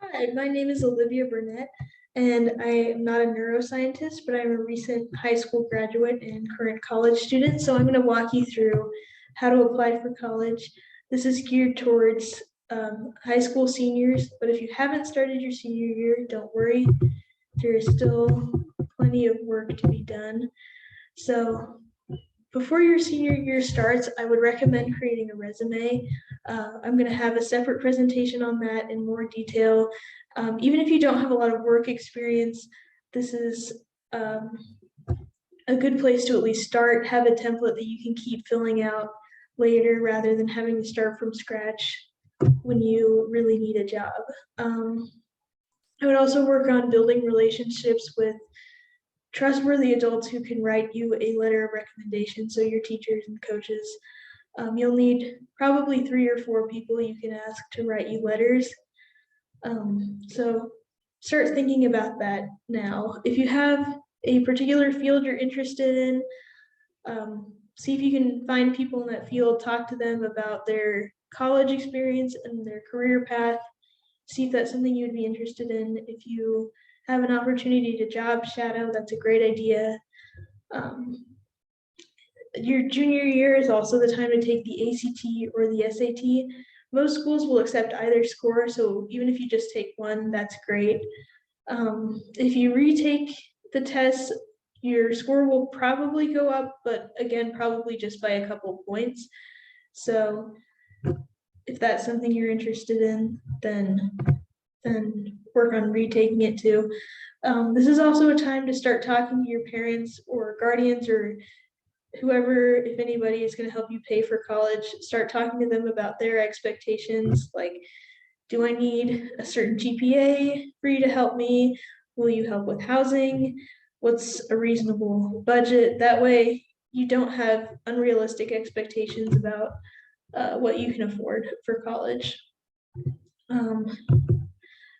Hi, my name is Olivia Burnett, and I am not a neuroscientist, but I'm a recent high school graduate and current college student. So I'm going to walk you through how to apply for college. This is geared towards high school seniors, but if you haven't started your senior year, don't worry. There is still plenty of work to be done. So before your senior year starts, I would recommend creating a resume. I'm going to have a separate presentation on that in more detail. Even if you don't have a lot of work experience, this is a good place to at least start. Have a template that you can keep filling out later rather than having to start from scratch when you really need a job. I would also work on building relationships with trustworthy adults who can write you a letter of recommendation, so your teachers and coaches. You'll need probably 3 or 4 people you can ask to write you letters. So start thinking about that now. If you have a particular field you're interested in, see if you can find people in that field, talk to them about their college experience and their career path, see if that's something you'd be interested in. If you have an opportunity to job shadow, that's a great idea. Your junior year is also the time to take the ACT or the SAT. Most schools will accept either score, so even if you just take one, that's great. If you retake the test, your score will probably go up, but again, probably just by a couple points. So if that's something you're interested in, then work on retaking it too. This is also a time to start talking to your parents or guardians or whoever, if anybody is going to help you pay for college. Start talking to them about their expectations. Like, do I need a certain GPA for you to help me? Will you help with housing? What's a reasonable budget? That way you don't have unrealistic expectations about what you can afford for college. Um,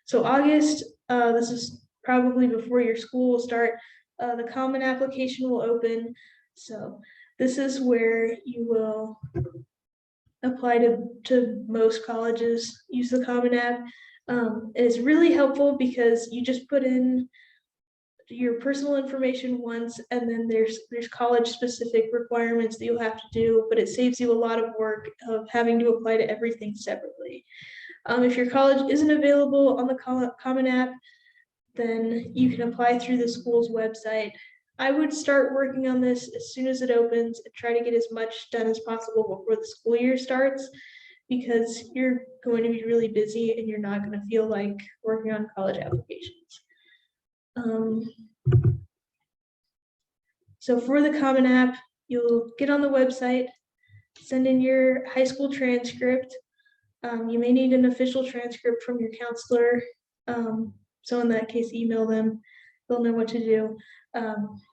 so August, this is probably before your school will start. The Common application will open. So this is where you will apply to most colleges, use the Common App. It's really helpful because you just put in your personal information once, and then there's college specific requirements that you'll have to do, but it saves you a lot of work of having to apply to everything separately. If your college isn't available on the Common App, then you can apply through the school's website. I would start working on this as soon as it opens and try to get as much done as possible before the school year starts, because you're going to be really busy and you're not going to feel like working on college applications. So for the Common App, you'll get on the website, send in your high school transcript. You may need an official transcript from your counselor. So in that case, email them. They'll know what to do.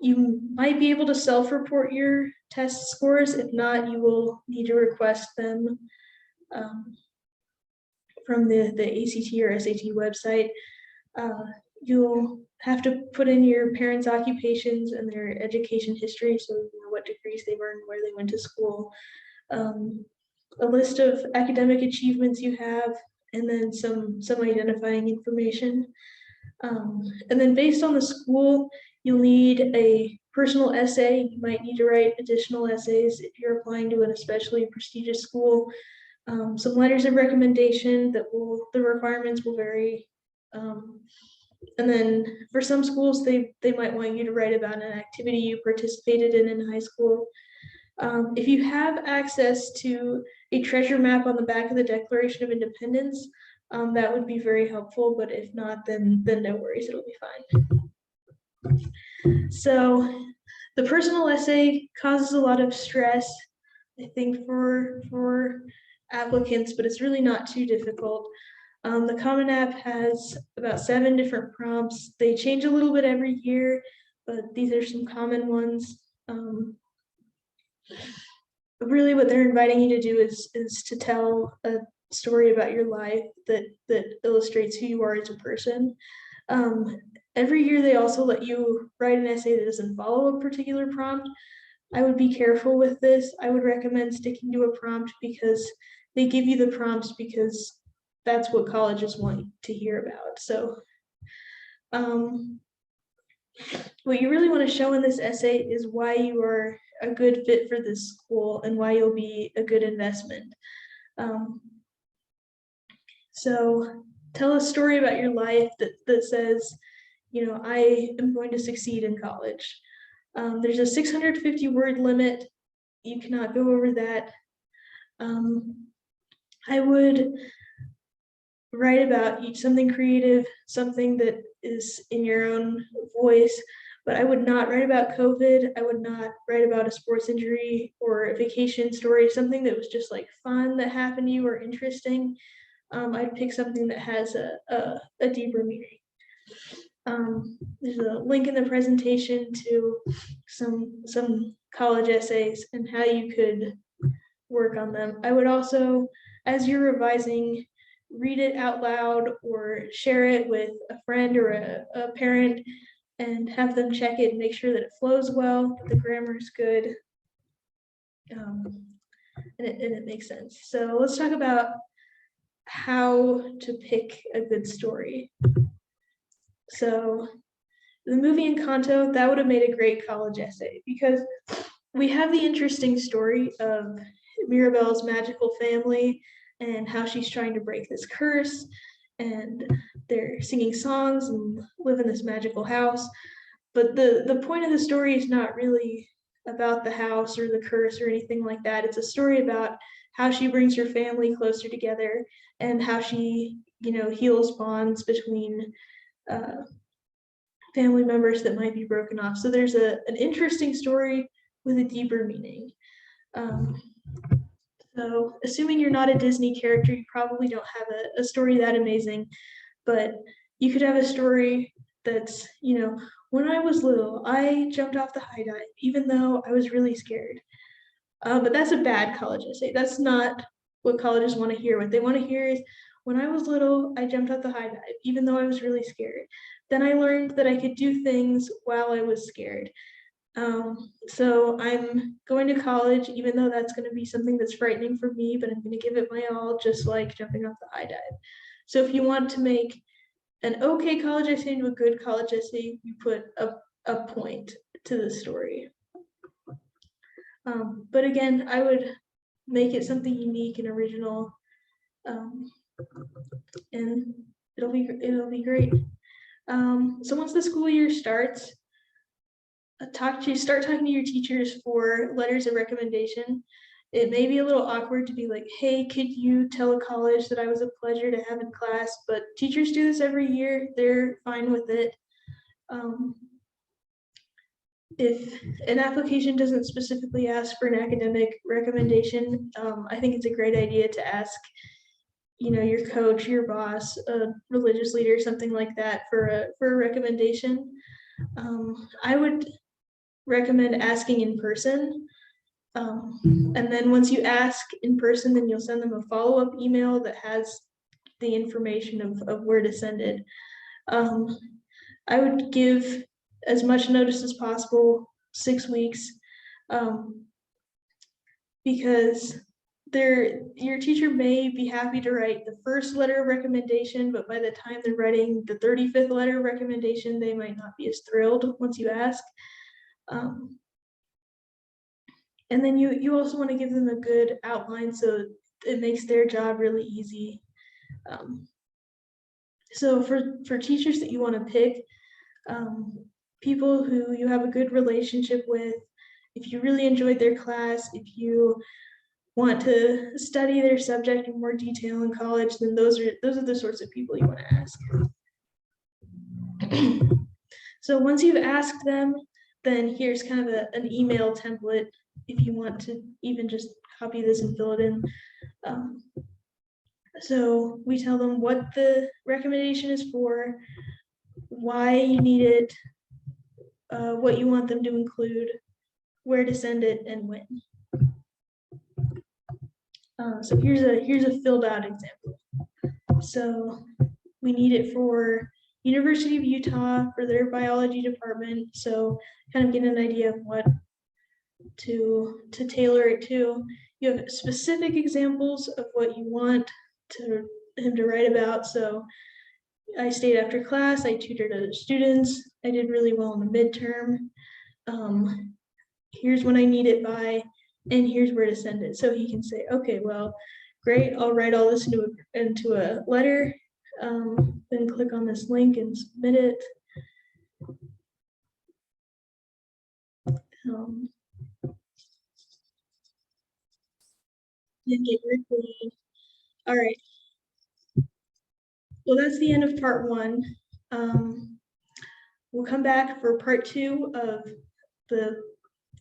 You might be able to self-report your test scores. If not, you will need to request them from the ACT or SAT website. You'll have to put in your parents' occupations and their education history, so you know what degrees they've earned, where they went to school, a list of academic achievements you have, and then some identifying information. And then based on the school, you'll need a personal essay. You might need to write additional essays if you're applying to an especially prestigious school. Some letters of recommendation the requirements will vary. And then for some schools, they might want you to write about an activity you participated in high school. If you have access to a treasure map on the back of the Declaration of Independence, that would be very helpful, but if not, then no worries, it'll be fine. So the personal essay causes a lot of stress, I think, for applicants, but it's really not too difficult. The Common App has about 7 different prompts. They change a little bit every year, but these are some common ones. Really what they're inviting you to do is to tell a story about your life that illustrates who you are as a person. Every year they also let you write an essay that doesn't follow a particular prompt. I would be careful with this. I would recommend sticking to a prompt because they give you the prompts because that's what colleges want to hear about. So what you really want to show in this essay is why you are a good fit for this school and why you'll be a good investment. So tell a story about your life that says, you know, I am going to succeed in college. There's a 650 word limit. You cannot go over that. I would write about something creative, something that is in your own voice, but I would not write about COVID. I would not write about a sports injury or a vacation story, something that was just like fun that happened to you or interesting. I'd pick something that has a deeper meaning. There's a link in the presentation to some college essays and how you could work on them. I would also, as you're revising, read it out loud or share it with a friend or a parent and have them check it and make sure that it flows well, that the grammar is good, and it makes sense. So let's talk about how to pick a good story. So the movie Encanto, that would have made a great college essay because we have the interesting story of Mirabelle's magical family and how she's trying to break this curse, and they're singing songs and live in this magical house. But the point of the story is not really about the house or the curse or anything like that. It's a story about how she brings her family closer together and how she, you know, heals bonds between family members that might be broken off. So there's an interesting story with a deeper meaning. So assuming you're not a Disney character, you probably don't have a story that amazing, but you could have a story that's, you know, when I was little, I jumped off the high dive, even though I was really scared. But that's a bad college essay. That's not what colleges want to hear. What they want to hear is, when I was little, I jumped off the high dive, even though I was really scared. Then I learned that I could do things while I was scared. So I'm going to college, even though that's going to be something that's frightening for me, but I'm going to give it my all, just like jumping off the high dive. So if you want to make an okay college essay into a good college essay, you put a point to the story. But again, I would make it something unique and original, and it'll be great. So once the school year starts, start talking to your teachers for letters of recommendation. It may be a little awkward to be like, hey, could you tell a college that I was a pleasure to have in class? But teachers do this every year. They're fine with it. If an application doesn't specifically ask for an academic recommendation, I think it's a great idea to ask, you know, your coach, your boss, a religious leader, something like that for a recommendation. I would recommend asking in person. And then once you ask in person, then you'll send them a follow-up email that has the information of where to send it. I would give as much notice as possible, 6 weeks, because your teacher may be happy to write the first letter of recommendation, but by the time they're writing the 35th letter of recommendation, they might not be as thrilled once you ask. And then you also want to give them a good outline so it makes their job really easy. So for teachers that you want to pick, people who you have a good relationship with, if you really enjoyed their class, if you want to study their subject in more detail in college, then those are the sorts of people you want to ask. So once you've asked them, then here's kind of an email template if you want to even just copy this and fill it in. So we tell them what the recommendation is for, why you need it, what you want them to include, where to send it, and when. So here's a filled out example. So we need it for University of Utah for their biology department. So kind of get an idea of what to tailor it to. You have specific examples of what you want to him to write about. So I stayed after class, I tutored other students, I did really well in the midterm. Here's when I need it by, and here's where to send it. So he can say, okay, well, great, I'll write all this into a letter, then click on this link and submit it. Then get your grade. All right. Well, that's the end of part one. We'll come back for part two of the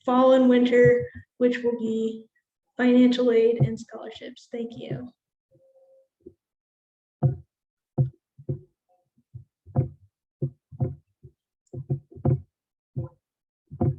fall and winter, which will be financial aid and scholarships. Thank you.